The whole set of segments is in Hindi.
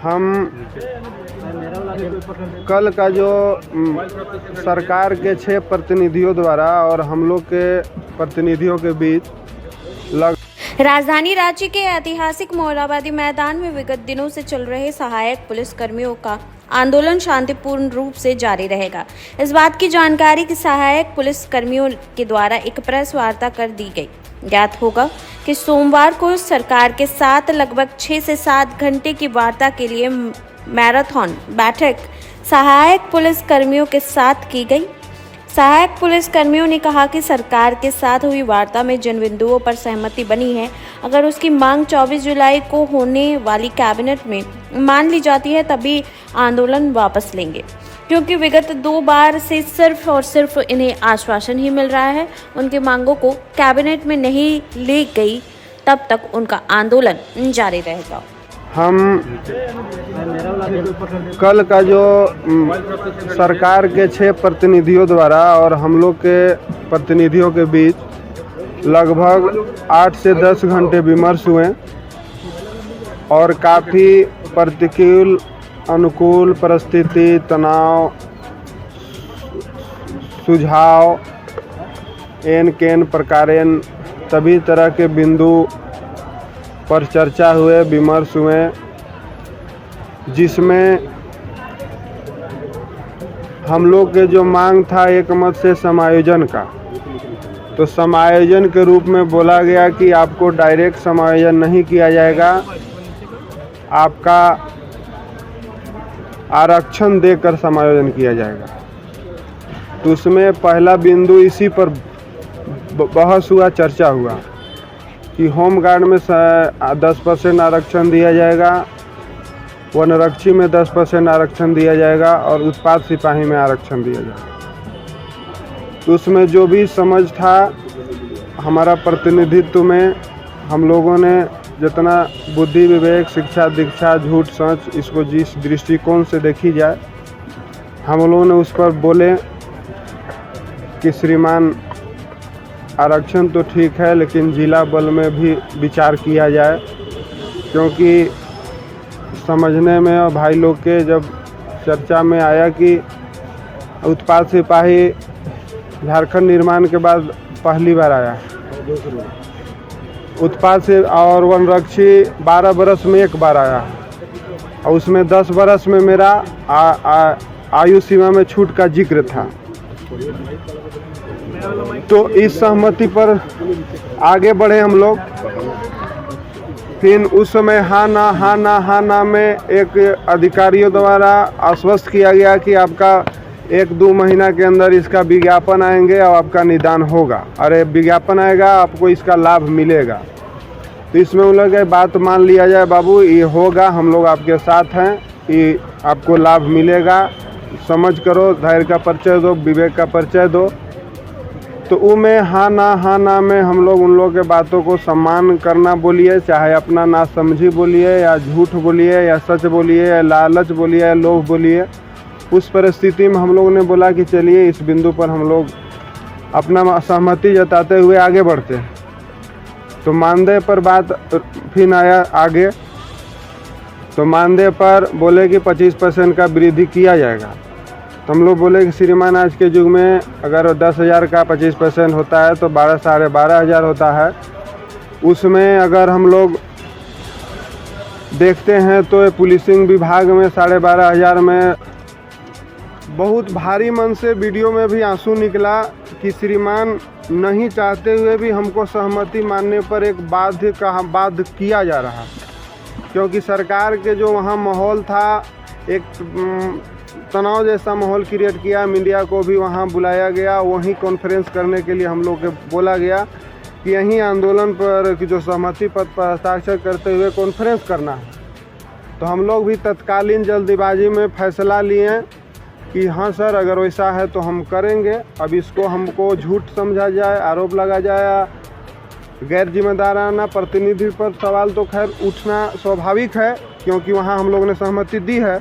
हम कल का जो सरकार के 6 प्रतिनिधियों द्वारा और हम लोग के प्रतिनिधियों के बीच राजधानी रांची के ऐतिहासिक मोरहाबादी मैदान में विगत दिनों से चल रहे सहायक पुलिस कर्मियों का आंदोलन शांतिपूर्ण रूप से जारी रहेगा। इस बात की जानकारी कि सहायक पुलिस कर्मियों के द्वारा एक प्रेस वार्ता कर दी गई। ज्ञात होगा कि सोमवार को सरकार के साथ लगभग 6 से 7 घंटे की वार्ता के लिए मैराथन बैठक सहायक पुलिस कर्मियों के साथ की गई। सहायक पुलिस कर्मियों ने कहा कि सरकार के साथ हुई वार्ता में जिन बिंदुओं पर सहमति बनी है, अगर उसकी मांग 24 जुलाई को होने वाली कैबिनेट में मान ली जाती है तभी आंदोलन वापस लेंगे, क्योंकि विगत 2 बार से सिर्फ और सिर्फ इन्हें आश्वासन ही मिल रहा है। उनकी मांगों को कैबिनेट में नहीं ली गई तब तक उनका आंदोलन जारी रहेगा। हम कल का जो सरकार के 6 प्रतिनिधियों द्वारा और हम लोग के प्रतिनिधियों के बीच लगभग 8 से 10 घंटे विमर्श हुए और काफ़ी प्रतिकूल अनुकूल परिस्थिति, तनाव, सुझाव, एन केन प्रकारेन सभी तरह के बिंदु पर चर्चा हुए, विमर्श हुए, जिसमें हम लोग के जो मांग था एक मत से समायोजन का, तो समायोजन के रूप में बोला गया कि आपको डायरेक्ट समायोजन नहीं किया जाएगा, आपका आरक्षण देकर समायोजन किया जाएगा। तो उसमें पहला बिंदु इसी पर बहस हुआ, चर्चा हुआ कि होमगार्ड में 10% आरक्षण दिया जाएगा, वनरक्षी में 10% आरक्षण दिया जाएगा और उत्पाद सिपाही में आरक्षण दिया जाएगा। तो उसमें जो भी समझ था हमारा प्रतिनिधित्व में हम लोगों ने जितना बुद्धि, विवेक, शिक्षा, दीक्षा, झूठ, सच, इसको जिस दृष्टिकोण से देखी जाए, हम लोगों ने उस पर बोले कि श्रीमान आरक्षण तो ठीक है लेकिन जिला बल में भी विचार किया जाए, क्योंकि समझने में और भाई लोग के जब चर्चा में आया कि उत्पाद सिपाही झारखंड निर्माण के बाद पहली बार आया, उत्पाद से और वनरक्षी 12 बरस में एक बार आया और उसमें 10 बरस में मेरा आयु सीमा में छूट का जिक्र था। तो इस सहमति पर आगे बढ़े हम लोग। फिर उस समय हाँ ना में एक अधिकारियों द्वारा आश्वस्त किया गया कि आपका 1-2 महीना के अंदर इसका विज्ञापन आएंगे और आपका निदान होगा। अरे विज्ञापन आएगा, आपको इसका लाभ मिलेगा। तो इसमें उन लोग बात मान लिया जाए, बाबू ये होगा, हम लोग आपके साथ हैं, ये आपको लाभ मिलेगा, समझ करो, धैर्य का परिचय दो, विवेक का परिचय दो। तो वो में हाँ ना में हम लोग उन लोगों के बातों को सम्मान करना बोलिए, चाहे अपना ना समझी बोलिए या झूठ बोलिए या सच बोलिए या लालच बोलिए या लोभ बोलिए, उस परिस्थिति में हम लोगों ने बोला कि चलिए इस बिंदु पर हम लोग अपना सहमति जताते हुए आगे बढ़ते हैं। तो मानदेय पर बात फिर आया आगे, तो मानदेय पर बोले कि 25% का वृद्धि किया जाएगा। तो हम लोग बोले कि श्रीमान आज के युग में अगर 10,000 का 25% होता है तो 12,500 होता है। उसमें अगर हम लोग देखते हैं तो पुलिसिंग विभाग में 12,500 में बहुत भारी मन से वीडियो में भी आंसू निकला कि श्रीमान नहीं चाहते हुए भी हमको सहमति मानने पर एक बाध्य किया जा रहा, क्योंकि सरकार के जो वहाँ माहौल था एक तनाव जैसा माहौल क्रिएट किया। मीडिया को भी वहाँ बुलाया गया, वहीं कॉन्फ्रेंस करने के लिए हम लोग के बोला गया कि यहीं आंदोलन पर जो सहमति पत्र पर हस्ताक्षर करते हुए कॉन्फ्रेंस करना है। तो हम लोग भी तत्कालीन जल्दीबाजी में फैसला लिए कि हाँ सर, अगर वैसा है तो हम करेंगे। अब इसको हमको झूठ समझा जाए, आरोप लगा जाए, गैर जिम्मेदाराना प्रतिनिधि पर सवाल तो खैर उठना स्वाभाविक है, क्योंकि वहाँ हम लोगों ने सहमति दी है।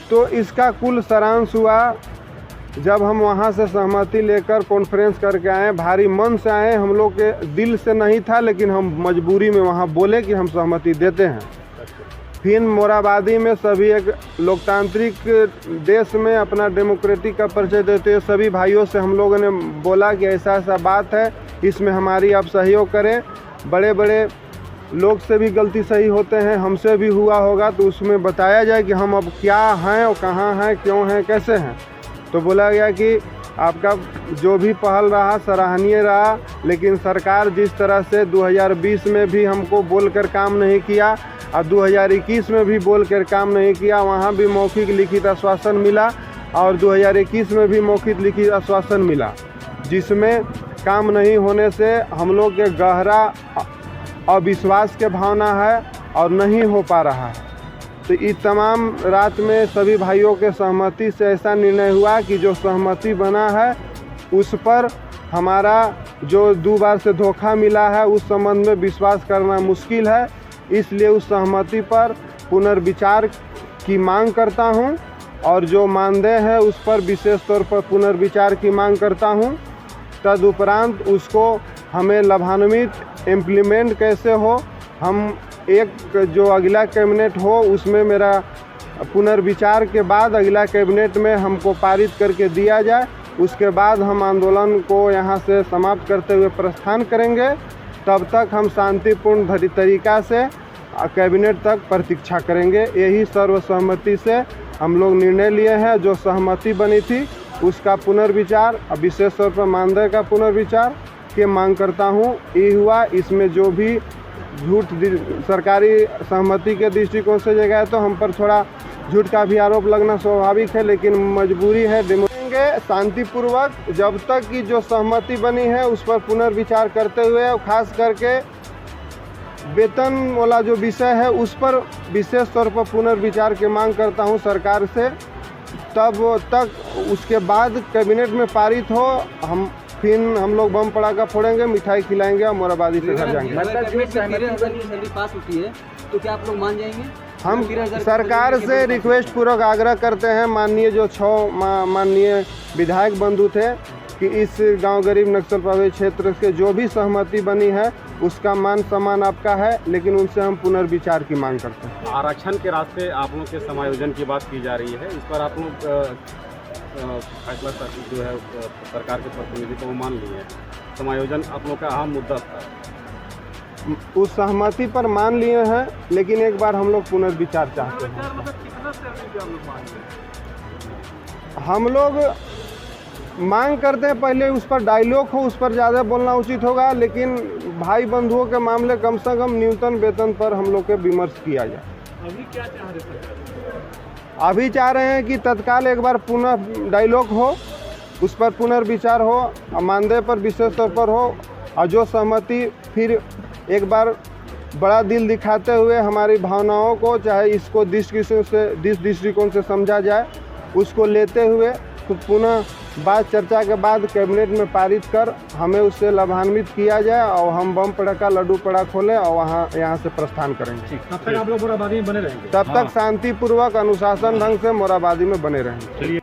तो इसका कुल सारांश हुआ जब हम वहाँ से सहमति लेकर कॉन्फ्रेंस करके आए, भारी मन से आए, हम लोग के दिल से नहीं था, लेकिन हम मजबूरी में वहाँ बोले कि हम सहमति देते हैं। फिर मोराबादी में सभी एक लोकतांत्रिक देश में अपना डेमोक्रेटिक का परिचय देते हुए सभी भाइयों से हम लोगों ने बोला कि ऐसा ऐसा बात है, इसमें हमारी आप सहयोग करें। बड़े बड़े लोग से भी गलती सही होते हैं, हमसे भी हुआ होगा, तो उसमें बताया जाए कि हम अब क्या हैं और कहाँ हैं, क्यों हैं, कैसे हैं। तो बोला गया कि आपका जो भी पहल रहा सराहनीय रहा, लेकिन सरकार जिस तरह से 2020 में भी हमको बोलकर काम नहीं किया और 2021 में भी बोलकर काम नहीं किया, वहाँ भी मौखिक लिखित आश्वासन मिला और 2021 में भी मौखिक लिखित आश्वासन मिला, जिसमें काम नहीं होने से हम लोग के गहरा अविश्वास के भावना है और नहीं हो पा रहा है। तो इस तमाम रात में सभी भाइयों के सहमति से ऐसा निर्णय हुआ कि जो सहमति बना है उस पर हमारा जो 2 बार से धोखा मिला है उस संबंध में विश्वास करना मुश्किल है। इसलिए उस सहमति पर पुनर्विचार की मांग करता हूं और जो मानदेय है उस पर विशेष तौर पर पुनर्विचार की मांग करता हूं। तदुपरांत उसको हमें लाभान्वित इम्प्लीमेंट कैसे हो, हम एक जो अगला कैबिनेट हो उसमें मेरा पुनर्विचार के बाद अगला कैबिनेट में हमको पारित करके दिया जाए। उसके बाद हम आंदोलन को यहाँ से समाप्त करते हुए प्रस्थान करेंगे। तब तक हम शांतिपूर्ण तरीक़ा से कैबिनेट तक प्रतीक्षा करेंगे। यही सर्वसहमति से हम लोग निर्णय लिए हैं। जो सहमति बनी थी उसका पुनर्विचार, विशेष तौर पर मानदेय का पुनर्विचार की मांग करता हूँ। ये हुआ, इसमें जो भी झूठ सरकारी सहमति के दृष्टिकोण से जगह है तो हम पर थोड़ा झूठ का भी आरोप लगना स्वाभाविक है, लेकिन मजबूरी है। देंगे शांतिपूर्वक जब तक कि जो सहमति बनी है उस पर पुनर्विचार करते हुए, और खास करके वेतन वाला जो विषय है उस पर विशेष तौर पर पुनर्विचार की मांग करता हूं सरकार से। तब तक उसके बाद कैबिनेट में पारित हो, फिर हम लोग बम पटाखा फोड़ेंगे, मिठाई खिलाएंगे और मोराबादी से घर जाएंगे। पास होती है तो क्या आप लोग मान जाएंगे? हम सरकार से रिक्वेस्ट पूर्वक आग्रह करते हैं, माननीय जो 6 माननीय विधायक बंधु थे, कि इस गांव गरीब नक्सल प्रभावित क्षेत्र के जो भी सहमति बनी है उसका मान सम्मान आपका है, लेकिन उनसे हम पुनर्विचार की मांग करते हैं। आरक्षण के रास्ते आप लोग के समायोजन की बात की जा रही है, इस पर आप लोग फैसला जो है सरकार के प्रतिनिधि को मान लिए हैं। समायोजन आप लोग का अहम मुद्दा था। उस सहमति पर मान लिए हैं, लेकिन एक बार हम लोग पुनर्विचार चाहते हैं। हम लोग मांग करते हैं पहले उस पर डायलॉग हो, उस पर ज़्यादा बोलना उचित होगा, लेकिन भाई बंधुओं के मामले कम से कम न्यूनतम वेतन पर हम लोग के विमर्श किया जाए। अभी क्या चाह रहे हैं? अभी चाह रहे हैं कि तत्काल एक बार पुनः डायलॉग हो, उस पर पुनर्विचार हो, मानदेय पर विशेष तौर पर हो, और जो सहमति फिर एक बार बड़ा दिल दिखाते हुए हमारी भावनाओं को, चाहे इसको दृष्टिकोण से समझा जाए, उसको लेते हुए तो पुनः बात चर्चा के बाद कैबिनेट में पारित कर हमें उससे लाभान्वित किया जाए और हम बम पटाखा लड्डू पड़ा खोलें और यहाँ से प्रस्थान करेंगे। तब तक आप लोग मोराबादी में बने रहेंगे? तब तक शांतिपूर्वक अनुशासन ढंग से मोराबादी में बने रहेंगे।